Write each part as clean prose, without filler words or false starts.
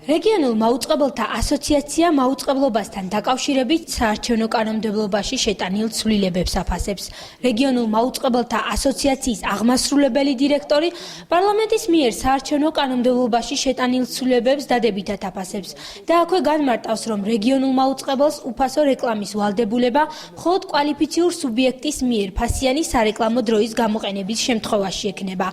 რეგიონულ მაუწყებელთა ასოციაცია მაუწყებლობასთან დაკავშირებით საარჩევნო კანონმდებლობაში შეტანილ ცვლილებებს აფასებს. რეგიონულ მაუწყებელთა ასოციაციის აღმასრულებელი დირექტორი პარლამენტის მიერ საარჩევნო კანონმდებლობაში შეტანილ ცვლილებებს დადებითად აფასებს და აქვე განმარტავს, რომ რეგიონულ მაუწყებელს უფასო რეკლამის ვალდებულება მხოლოდ კვალიფიციურ სუბიექტის მიერ ფასიანი სარეკლამო დროის გამოყენების შემთხვევაში ექნება.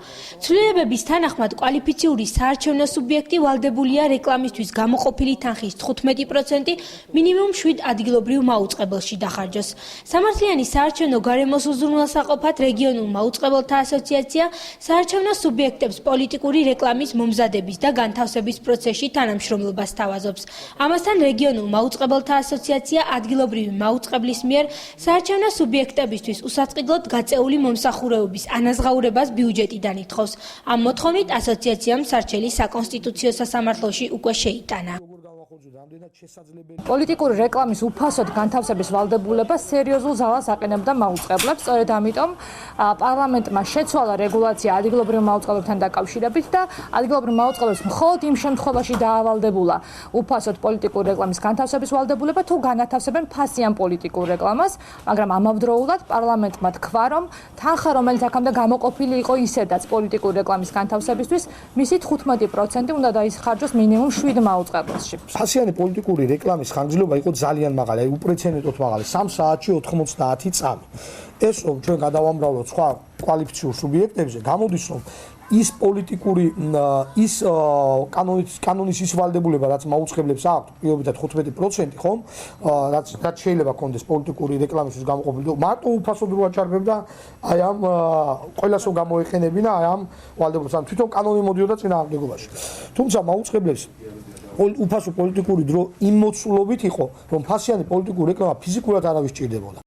ცვლილებების თანახმად კვალიფიციური საარჩევნო სუბიექტი ვალდებულია რეკლამისთვის გამოყოფილი თანხის 15% მინიმუმ 7 ადგილობრივ მაუწყებელში დახარჯოს. სამართლიანი საარჩევნო გარემოს უზრუნველსაყოფად რეგიონულ მაუწყებელთა ასოციაცია საარჩევნო სუბიექტებს პოლიტიკური რეკლამის მომზადების და განთავსების პროცესში თანამშრომლობას სთავაზობს. ამასთან რეგიონულ მაუწყებელთა ასოციაცია ადგილობრივი მაუწყებლის მიერ საარჩევნო სუბიექტებისთვის უსაწყიდლოდ გაწეული მომსახურებების ანაზღაურებას ბიუჯეტიდან ითხოვს. ამ მოთხოვნით ასოციაციამ სარჩელი საკონსტიტუციო სასამართლოში უკვე შეიტანა. პოლიტიკური რეკლამის უფასოდ განთავსების ვალდებულება სერიოზულ ზალას აყენებდა მაუწყებლებს, სწორედ ამიტომ პარლამენტმა შეცვალა რეგულაცია ადგილობრივ მაუწყებლებთან დაკავშირებით და ადგილობრივ მაუწყებლებს მხოლოდ იმ შემთხვევაში დაავალდებულა უფასოდ პოლიტიკური რეკლამის განთავსების ვალდებულება, თუ განათავსებენ ფასიან პოლიტიკურ რეკლამას, მაგრამ ამავდროულად პარლამენტმა თქვა, რომ თანხა, რომელიც აქამდე გამოყოფილი იყო ისედაც პოლიტიკური რეკლამის განთავსებისთვის, მისი 15% უნდა დაიხარჯოს მინიმუმ 7 მაუწყებელში. ფასიანი პოლიტიკური რეკლამის ხანგრძლივობა იყო ძალიან მაღალი, უპრეცედენტოდ მაღალი, 3 საათში 90 წამი. ეს რომ ჩვენ გადავამრავლოთ სხვა კვალიფიციურ სუბიექტებზე, გამოდის რომ ის პოლიტიკური ის კანონის ის ვალდებულება, რაც მაუწყებლებს აქვს, პირობითად 15%, ხომ? რაც შეიძლება კონდეს პოლიტიკური რეკლამისთვის გამოყოფილი, მარტო უფასოდ რო აჩარებდა, აი ამ ყველას რომ გამოეყენებინა, აი ამ ვალდებულებას, ან თვითონ კანონი მოდიოდა წინააღმდეგობაში. თუმცა მაუწყებლებს უფასო პოლიტიკური დრო იმ მოცულობით იყო, რომ ფასიანი პოლიტიკური რეკლამა ფიზიკურად არავის სჭირდებოდა.